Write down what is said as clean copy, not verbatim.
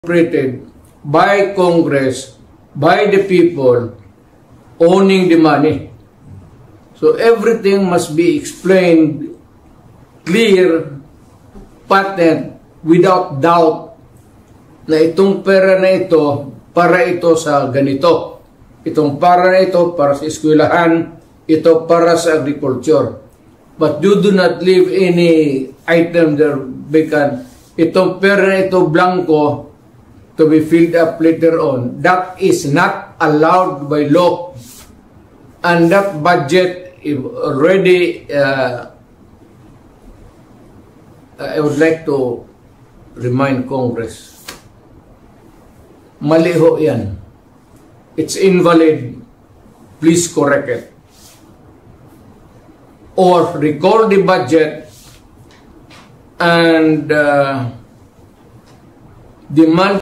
appropriated by Congress, by the people owning the money. So everything must be explained clear, patent, without doubt na itong pera na ito para ito sa ganito. Itong para na ito para sa eskwelahan, ito para sa agriculture. But you do not leave any item there vacant. Itong pera na ito blanco to be filled up later on. That is not allowed by law. And that budget is already, I would like to remind Congress, mali ho yan. It's invalid. Please correct it. Or recall the budget and demand